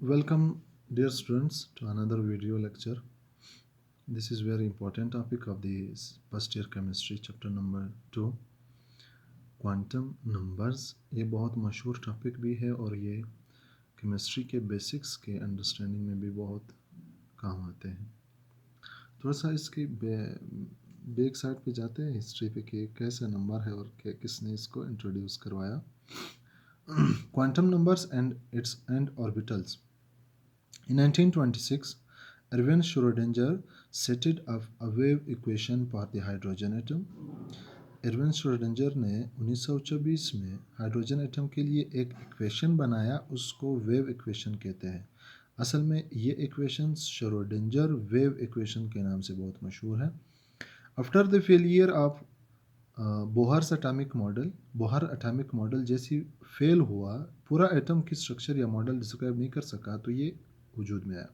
Welcome, dear students, to another video lecture. This is very important topic of the first year chemistry, chapter number 2, quantum numbers. ये बहुत मशहूर topic भी है और ये chemistry के बेसिक्स के अंडरस्टैंडिंग में भी बहुत काम आते हैं। थोड़ा सा इसकी बैक साइड पे जाते हैं हिस्ट्री पे कि कैसा नंबर है और किसने इसको इंट्रोड्यूस करवाया। Quantum numbers and it's and orbitals. In 1926, Erwin Schrödinger set up a wave equation for the hydrogen atom. Erwin Schrodinger ने 1924 में हाइड्रोजन एटम के लिए एक इक्वेशन बनाया, उसको वेव इक्वेशन कहते हैं। असल में ये इक्वेशन श्रोडिंजर वेव इक्वेशन के नाम से बहुत मशहूर है। After the failure of Bohr's atomic model जैसी फेल हुआ, पूरा एटम की स्ट्रक्चर या मॉडल डिस्क्राइब नहीं कर सका, तो ये वजूद में आया।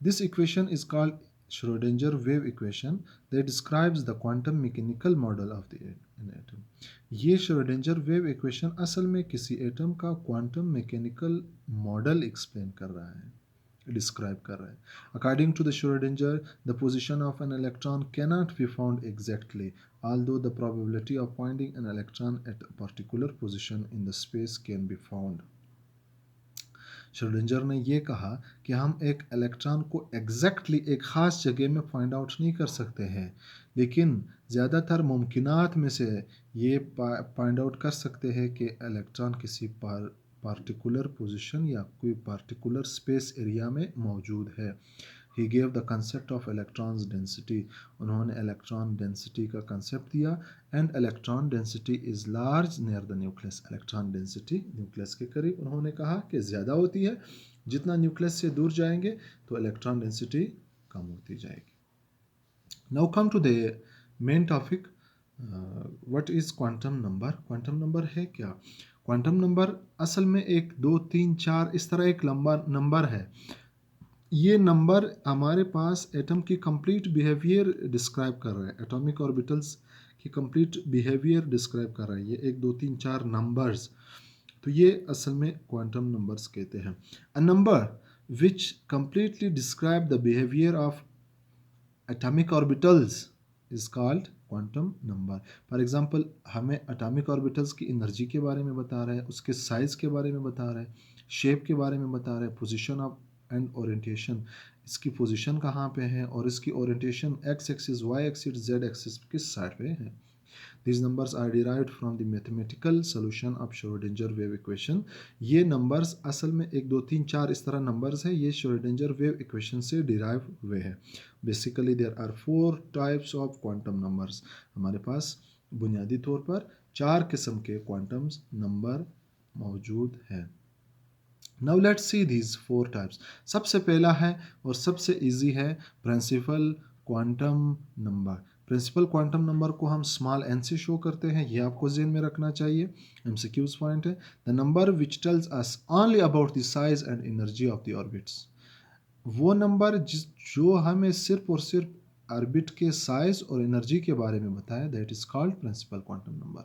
This equation is called Schrödinger wave equation that describes the quantum mechanical model of an atom. ये श्रोडिंजर वेव इक्वेशन असल में किसी एटम का क्वांटम मैकेनिकल मॉडल एक्सप्लेन कर रहा है, डिस्क्राइब कर रहा है। According to the Schrödinger, the position of an electron cannot be found exactly, although the probability of finding an electron at a particular position in the space can be found. Schrödinger ने ये कहा कि हम एक electron को exactly एक ख़ास जगह में फाइंड आउट नहीं कर सकते हैं, लेकिन ज़्यादातर मुमकिनात में से ये फाइंड आउट कर सकते हैं कि इलेक्ट्रॉन किसी पार्टिकुलर पोजीशन या कोई पार्टिकुलर स्पेस एरिया में मौजूद है। He gave the concept of electrons density. उन्होंने इलेक्ट्रॉन डेंसिटी का कंसेप्ट दिया। And electron density is large near the nucleus. Electron density nucleus के करीब उन्होंने कहा कि ज़्यादा होती है। जितना न्यूक्लियस से दूर जाएंगे तो इलेक्ट्रॉन डेंसिटी कम होती जाएगी। Now come to the main topic, what is quantum number. Quantum number है क्या? क्वांटम नंबर असल में 1 2 3 4 इस तरह एक लंबा नंबर है। ये नंबर हमारे पास एटम की कंप्लीट बिहेवियर डिस्क्राइब कर रहा है, एटॉमिक ऑर्बिटल्स की कंप्लीट बिहेवियर डिस्क्राइब कर रहा है। ये 1 2 3 4 नंबर्स, तो ये असल में क्वांटम नंबर्स कहते हैं। A number which completely describe the behaviour of atomic orbitals is called quantum number. For example, हमें एटॉमिक ऑर्बिटल्स की एनर्जी के बारे में बता रहा है, उसके साइज़ के बारे में बता रहा है, शेप के बारे में बता रहा है, पोजीशन ऑफ एंड ओरिएंटेशन, इसकी पोजीशन कहाँ पे है और इसकी orientation x axis, y axis, z axis किस साइड पे है। These numbers are derived from the mathematical solution of Schrödinger wave equation. ये numbers असल में 1 2 3 4 इस तरह numbers है, ये Schrödinger wave equation से derive हुए हैं। Basically there are 4 types of quantum numbers. हमारे पास बुनियादी तौर पर 4 किस्म के quantum number मौजूद हैं। Now let's see these 4 types. सबसे पहला है और सबसे इजी है principal quantum number. Principal quantum number को हम स्मॉल एन से शो करते हैं, ये आपको ज़हन में रखना चाहिए। एमसीक्यूज पॉइंट है। The number which tells us only about the size and energy of the orbits. वो नंबर जो हमें सिर्फ और सिर्फ ऑर्बिट के साइज और एनर्जी के बारे में बताए, that is called principal quantum number.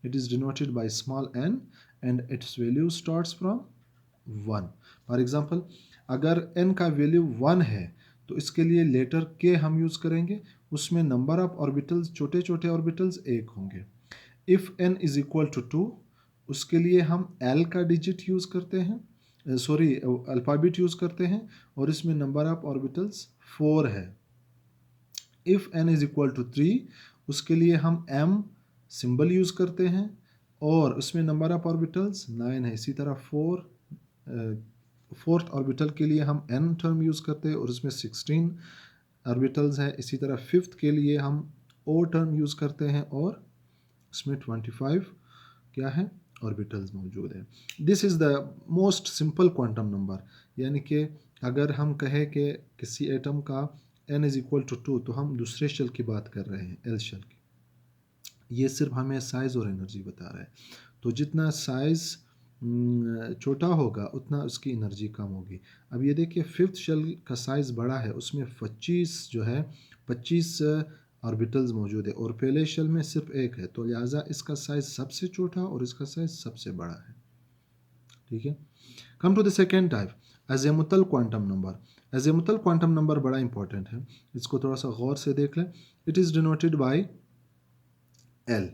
It is denoted by small n and its value starts from 1। For example, अगर n का वैल्यू 1 है तो इसके लिए लेटर k हम यूज़ करेंगे, उसमें नंबर ऑफ ऑर्बिटल्स, छोटे छोटे ऑर्बिटल्स 1 होंगे। If n is equal to 2, उसके लिए हम l का डिजिट यूज़ करते हैं, सॉरी अल्फ़ाबेट यूज़ करते हैं, और इसमें नंबर ऑफ ऑर्बिटल्स 4 है। If n is equal to 3, उसके लिए हम m सिंबल यूज़ करते हैं और उसमें नंबर ऑफ ऑर्बिटल्स 9 है। इसी तरह फोर्थ ऑर्बिटल के लिए हम n टर्म यूज़ करते हैं और उसमें 16 ऑर्बिटल्स है। इसी तरह फिफ्थ के लिए हम o टर्म यूज़ करते हैं और उसमें 25 क्या है ऑर्बिटल्स मौजूद है। This is the most simple quantum number. यानी कि अगर हम कहें कि किसी एटम का n इज़ इक्वल टू 2, तो हम दूसरे शेल की बात कर रहे हैं, एल शेल की। ये सिर्फ हमें साइज़ और एनर्जी बता रहा है। तो जितना साइज़ छोटा होगा उतना उसकी एनर्जी कम होगी। अब ये देखिए, फिफ्थ शेल का साइज़ बड़ा है, उसमें 25 ऑर्बिटल्स मौजूद है और पहले शेल में सिर्फ 1 है, तो लिहाजा इसका साइज़ सबसे छोटा और इसका साइज़ सबसे बड़ा है। ठीक है। Come to the second type. Azimuthal quantum number. Azimuthal quantum number बड़ा इंपॉर्टेंट है, इसको थोड़ा सा गौर से देख लें। It is denoted by L.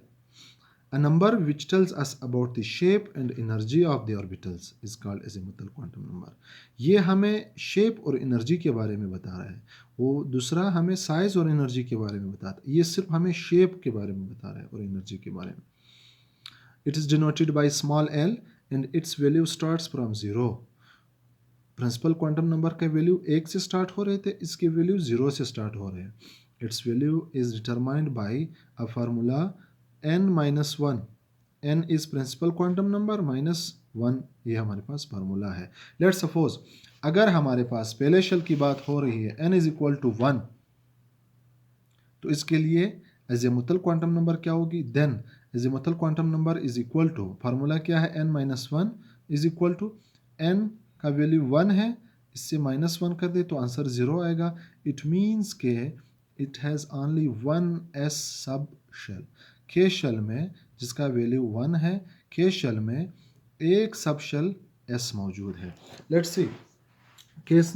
A number which tells us about the shape and energy of the orbitals is called azimuthal quantum number. ये हमें शेप और एनर्जी के बारे में बता रहा है, वो दूसरा हमें साइज और एनर्जी के बारे में बताता है, ये सिर्फ हमें शेप के बारे में बता रहा है और एनर्जी के बारे में। It is denoted by small l and its value starts from 0. Principal quantum number का वैल्यू 1 से स्टार्ट हो रहे थे, इसके वैल्यू 0 से स्टार्ट हो रहे हैं। Its value is determined by a formula n-1। n is principal quantum number -1, ये हमारे पास फार्मूला है। लेट सपोज अगर हमारे पास पहले शेल की बात हो रही है n इज इक्वल टू 1, तो इसके लिए अज़ीमुथल क्वांटम नंबर क्या होगी? Then azimuthal quantum number is equal to, formula क्या है? n-1 is equal to n का वैल्यू 1 है, इससे -1 कर दे तो आंसर 0 आएगा। It means K it has only 1 s sub shell. K shell में जिसका वैल्यू 1 है, के शेल में एक सब शेल s मौजूद है। Let's see case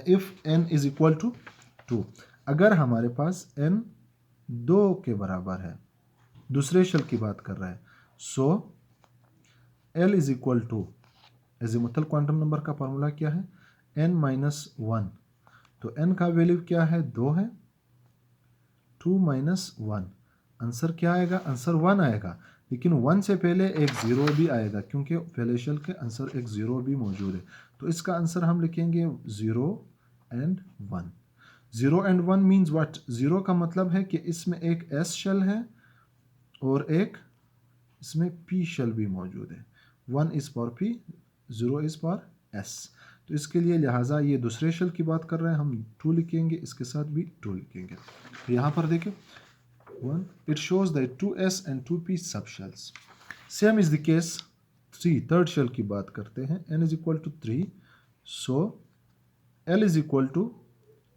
if n is equal to 2, अगर हमारे पास n 2 के बराबर है, दूसरे शेल की बात कर रहा है, so l is equal to, azimuthal quantum number का फार्मूला क्या है? n-1। तो n का वैल्यू क्या है? 2 है, 2 - 1, आंसर क्या आएगा? आंसर 1 आएगा, लेकिन 1 से पहले एक 0 भी आएगा क्योंकि पहले शेल के आंसर एक 0 भी मौजूद है। तो इसका आंसर हम लिखेंगे 0 and 1। 0 and 1 means what? 0 का मतलब है कि इसमें एक s शेल है और एक इसमें p शेल भी मौजूद है। 1 is for p, 0 is for s। तो इसके लिए लिहाजा ये दूसरे शेल की बात कर रहे हैं, हम 2 लिखेंगे, इसके साथ भी 2 लिखेंगे। तो यहाँ पर देखें 1, it shows that 2s and 2p sub shells. Same is the case 3, third shell की बात करते हैं। n is equal to 3, so l is equal to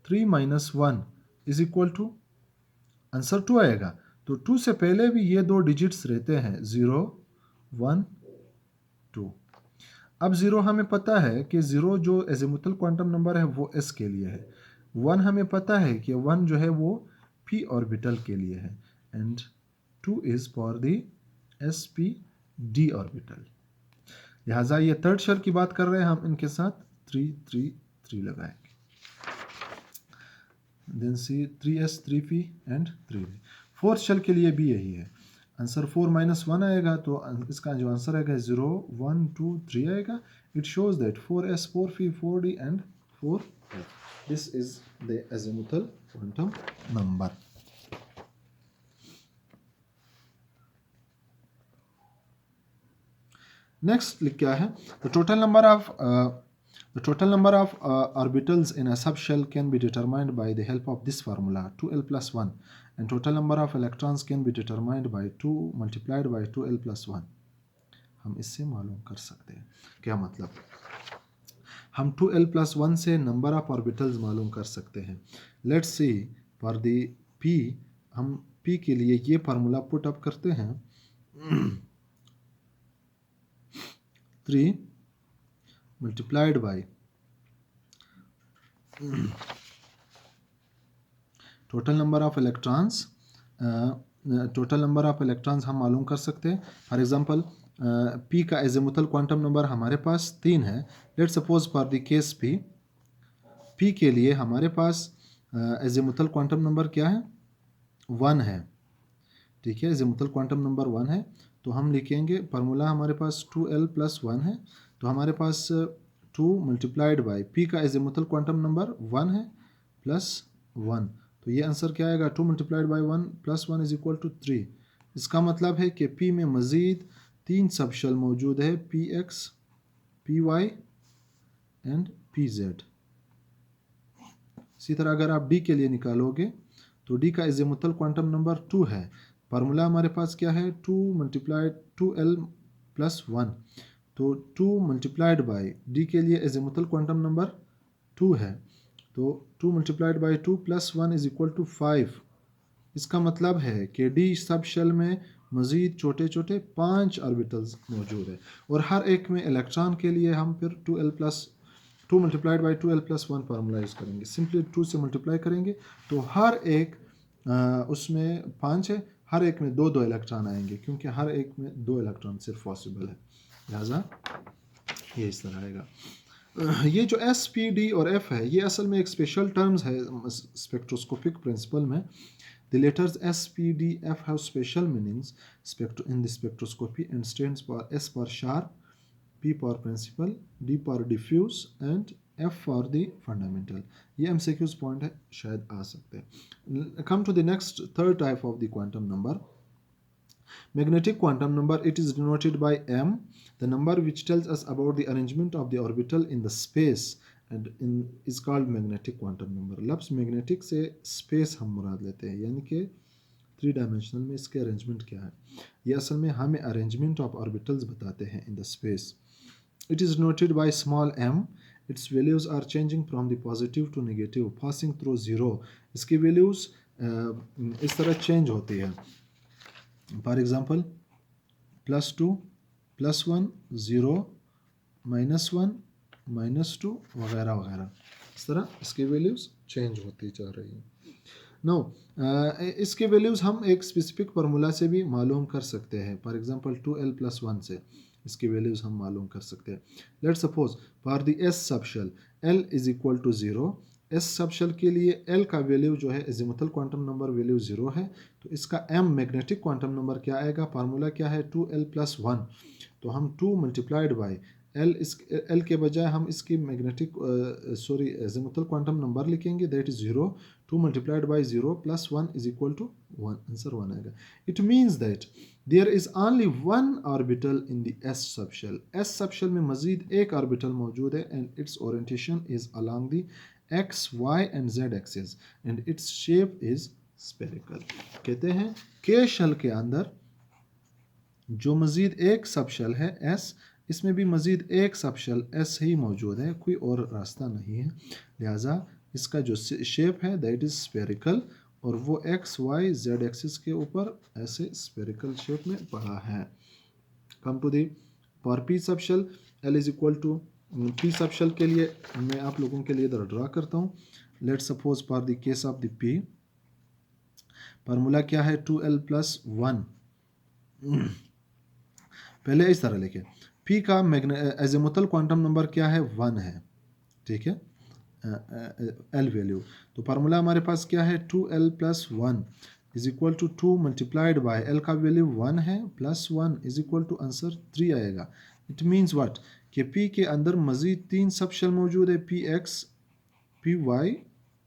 3 - 1 is equal to, answer 2 आएगा। तो 2 से पहले भी ये 2 डिजिट्स रहते हैं, 0 1 2। अब 0 हमें पता है कि 0 जो अज़ीमुथल क्वांटम नंबर है वो s के लिए है। 1 हमें पता है कि 1 जो है वो p ऑर्बिटल के लिए है, and 2 is for the sp d orbital. लिहाजा ये थर्ड शेल की बात कर रहे हैं, हम इनके साथ 3 3 3 लगाएंगे। Then see 3s 3p and 3d। Fourth shell के लिए भी यही है, आंसर 4 - 1 आएगा, तो इसका जो आंसर आएगा 0 1 2 3 आएगा। It shows that 4s 4p 4d and 4f। This is the azimuthal quantum number. Next क्या है? The total number of orbitals in a subshell can be determined by the help of this formula 2l plus 1, and total number of electrons can be determined by 2 multiplied by 2l plus 1। हम इससे मालूम कर सकते हैं क्या मतलब? हम 2l plus 1 से नंबर ऑफ ऑर्बिटल्स मालूम कर सकते हैं। Let's see for the p, हम p के लिए ये फार्मूला पुट अप करते हैं 3 multiplied by total number of electrons. Total number of electrons हम मालूम कर सकते हैं। फॉर एग्जांपल p का अज़ीमुथल क्वांटम नंबर हमारे पास 3 है। Let's suppose for the case p के लिए हमारे पास अज़ीमुथल क्वांटम नंबर क्या है? 1 है, ठीक है, अज़ीमुथल क्वांटम नंबर 1 है, तो हम लिखेंगे फार्मूला हमारे पास 2l plus 1 है, तो हमारे पास 2 multiplied by p का अज़ीमुथल क्वांटम नंबर 1 है प्लस 1, तो ये आंसर क्या आएगा? 2 multiplied by 1 plus 1 is equal to 3। इसका मतलब है कि p में मज़ीद 3 सब शेल मौजूद है, px py एंड pz। इसी तरह अगर आप d के लिए निकालोगे तो d का अज़ीमुथल क्वांटम नंबर 2 है, फार्मूला हमारे पास क्या है? 2l plus 1, तो 2 multiplied by d के लिए अज़ीमुथल क्वांटम नंबर 2 है, तो 2 multiplied by 2 plus 1 is equal to 5। इसका मतलब है कि d सब शेल में मज़ीद छोटे छोटे 5 ऑर्बिटल्स मौजूद है, और हर एक में इलेक्ट्रॉन के लिए हम फिर 2l plus 2 multiplied by 2l+1 formula use करेंगे। सिंपली 2 से मल्टीप्लाई करेंगे तो हर एक उसमें 5 है, हर एक में दो दो इलेक्ट्रॉन आएंगे क्योंकि हर एक में 2 इलेक्ट्रॉन सिर्फ पॉसिबल है, लिहाजा ये इस तरह आएगा। ये जो एस पी डी और एफ है ये असल में एक स्पेशल टर्म्स है स्पेक्ट्रोस्कोपिक प्रिंसिपल में। The letters S, P, D, F have special meanings in the spectroscopy and stands for S for sharp, P for principal, D for diffuse and F for the fundamental. ये MCQs point है, शायद आ सकते हैं। Come to the next third type of the quantum number. Magnetic quantum number, it is denoted by M, the number which tells us about the arrangement of the orbital in the space and is called magnetic quantum number. लफ्ज़ magnetic से space हम मुराद लेते हैं, यानी कि 3 dimensional में इसके arrangement क्या है। ये असल में हमें अरेंजमेंट ऑफ ऑर्बिटल्स बताते हैं in the space. It is noted by small m. Its values are changing from the positive to negative passing through zero. इसकी वैल्यूज इस तरह चेंज होती है। फॉर एग्जांपल +2, +1, 0, -1, -2 वगैरह वगैरह, इस तरह इसकी वैल्यूज़ चेंज होती जा रही हैं। नो इसके वैल्यूज़ हम एक स्पेसिफिक फार्मूला से भी मालूम कर सकते हैं। फॉर एग्जांपल 2l+1 से इसकी वैल्यूज़ हम मालूम कर सकते हैं। Let suppose for the S subshell l is equal to 0। S subshell के लिए l का वैल्यू जो है एजिमुथल क्वांटम नंबर वैल्यू 0 है, तो इसका m मैग्नेटिक क्वांटम नंबर क्या आएगा, फार्मूला क्या है 2l+1। तो हम 2 मल्टीप्लाइड बाई एल, इस एल के बजाय हम इसकी मैग्नेटिक एजिमुथल क्वांटम नंबर लिखेंगे, that is 0। 2 multiplied by 0 + 1 is equal to 1, answer 1 आएगा। It means that there is only one orbital in the S subshell. S subshell में मजीद एक ऑर्बिटल मौजूद है and its orientation is along the x, y and z axis and its shape is spherical. कहते हैं के shell के अंदर जो मजीद एक सबशेल है S, इसमें भी मजीद एक सबशेल S ही मौजूद है, कोई और रास्ता नहीं है, लिहाजा इसका जो शेप है दैट इज़ स्फेरिकल और वो x, y, z एक्सिस के ऊपर ऐसे स्फेरिकल शेप में पड़ा है। Come to the for P subshell L is equal to P subshell के लिए मैं आप लोगों के लिए इधर ड्रा करता हूँ। Late suppose for the case of the P formula क्या है 2l+1। पहले इस तरह लिखे, P का एजिमुथल क्वांटम नंबर क्या है 1 है, ठीक है, L वैल्यू। तो फार्मूला हमारे पास क्या है 2l+1 is equal to 2 multiplied by L का वैल्यू 1 है +1 इज इक्वल टू आंसर 3 आएगा। इट मीन्स व्हाट कि P के अंदर मजीद 3 सबशेल मौजूद है, Px, Py,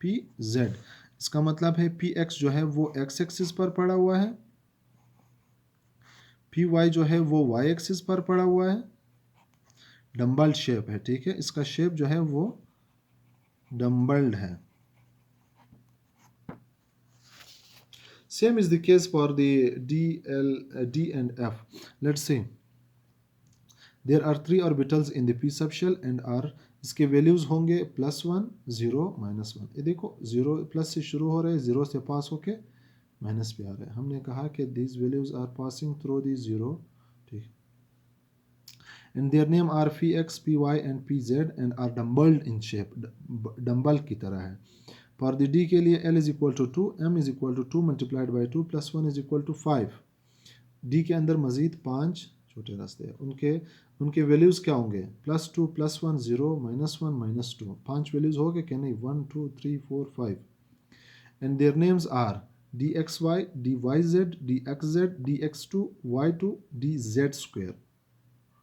Pz। इसका मतलब है Px जो है वो x एक्सिस पर पड़ा हुआ है, Py जो है वो y एक्सिस पर पड़ा हुआ है, डम्बल शेप है, ठीक है, इसका शेप जो है वो डम्बल्ड है। Same is the case for the D and F। Let's see there are 3 orbitals in the P subshell and are, इसके वैल्यूज होंगे +1, 0, -1। ये देखो 0 प्लस से शुरू हो रहे हैं, 0 से पास होके माइनस पे आ रहा है। हमने कहा कि these values are passing through the 0, ठीक, and their name are Px, Py and Pz and are dumbbelled in shape, dumbbell की तरह है। फॉर द D के लिए L is equal to 2, M is equal to 2 multiplied by 2 + 1 is equal to 5। D के अंदर मजीद 5 छोटे रास्ते हैं, उनके वैल्यूज़ क्या होंगे, +2, +1, 0, -1, -2। 5 वैल्यूज़ हो गए कि नहीं, 1, 2, 3, 4, 5 and their names are dxy, dyz, dxz, dx2, y2, dz2,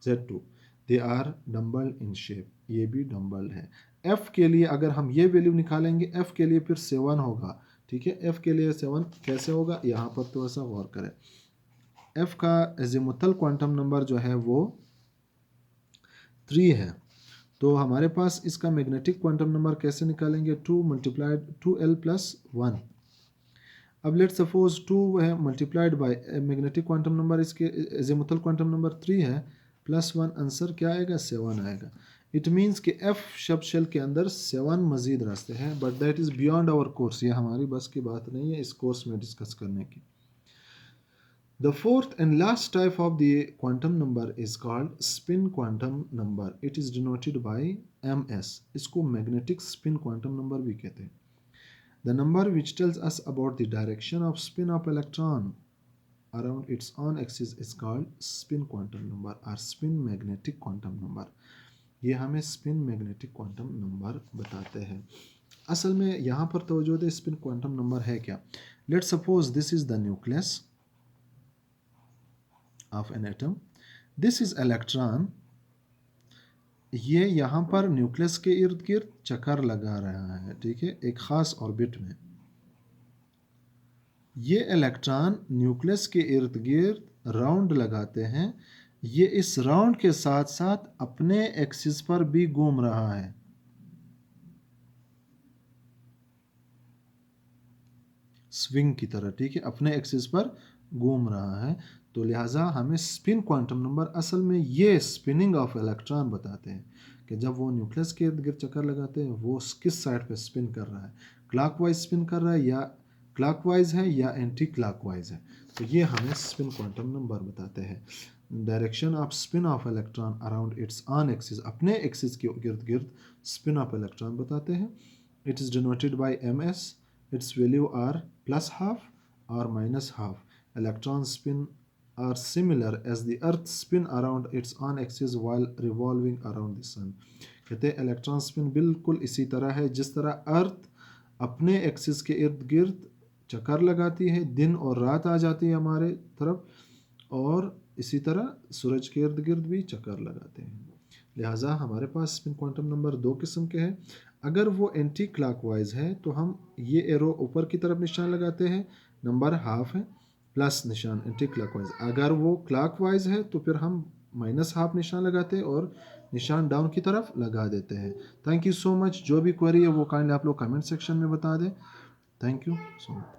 z2। They are dumbbell in shape, ये भी डम्बल है। f के लिए अगर हम ये वैल्यू निकालेंगे, f के लिए फिर 7 होगा, ठीक है। f के लिए 7 कैसे होगा, यहाँ पर तो ऐसा गौर करें। f का एजिमुथल क्वांटम नंबर जो है वो 3 है, तो हमारे पास इसका मैग्नेटिक क्वांटम नंबर कैसे निकालेंगे, 2 मल्टीप्लाइड 2l+1। अब लेट सपोज 2 है multiplied by magnetic quantum number, इसके एजिमुथल क्वांटम नंबर 3 है, +1 आंसर क्या आएगा, 7 आएगा। इट मीन्स कि F सबशेल के अंदर 7 मजीद रास्ते हैं, but that is beyond our course, ये हमारी बस की बात नहीं है इस कोर्स में डिस्कस करने की। The fourth and last type of the quantum number is called spin quantum number. It is denoted by ms. इसको magnetic spin quantum number भी कहते हैं. The number which tells us about the direction of spin of electron around its own axis is called spin quantum number or spin magnetic quantum number. ये हमें spin magnetic quantum number बताते हैं. असल में यहाँ पर तवज्जो दे, स्पिन क्वांटम नंबर है क्या. Let suppose this is the nucleus of an atom, this is electron. ये यहाँ पर न्यूक्लियस के इर्द गिर्द चक्कर लगा रहा है, ठीक है, एक ख़ास ऑर्बिट में. ये इलेक्ट्रॉन न्यूक्लियस के इर्द गिर्द राउंड लगाते हैं. ये इस राउंड के साथ साथ अपने एक्सिस पर भी घूम रहा है. स्विंग की तरह, ठीक है, अपने एक्सिस पर घूम रहा है. तो लिहाजा हमें स्पिन क्वांटम नंबर असल में ये स्पिनिंग ऑफ इलेक्ट्रॉन बताते हैं कि जब वो न्यूक्लियस के इर्द गिर्द चक्कर लगाते हैं वो किस साइड पे स्पिन कर रहा है, क्लॉकवाइज स्पिन कर रहा है या क्लॉकवाइज है या एंटी क्लॉकवाइज है. तो ये हमें स्पिन क्वांटम नंबर बताते हैं. Direction of spin of electron around its own axis, अपने एक्सिस के इर्द गिर्द स्पिन ऑफ इलेक्ट्रॉन बताते हैं. It is denoted by M S. its value are plus half or minus half. Electron spin are similar as the earth spin around its own axis while revolving around the sun. कहते हैं electron spin बिल्कुल इसी तरह है जिस तरह अर्थ अपने axis के इर्द गिर्द चक्कर लगाती है, दिन और रात आ जाती है हमारे तरफ, और इसी तरह सूरज के इर्द गिर्द भी चक्कर लगाते हैं. लिहाजा हमारे पास स्पिन क्वांटम नंबर दो किस्म के हैं. अगर वो एंटी क्लॉकवाइज है तो हम ये एरो ऊपर की तरफ निशान लगाते हैं, नंबर हाफ है, प्लस निशान एंटी क्लॉकवाइज. अगर वो क्लॉकवाइज है तो फिर हम माइनस हाफ निशान लगाते हैं और निशान डाउन की तरफ लगा देते हैं. Thank you so much. जो भी क्वेरी है वो काइंडली आप लोग कमेंट सेक्शन में बता दें. Thank you so much.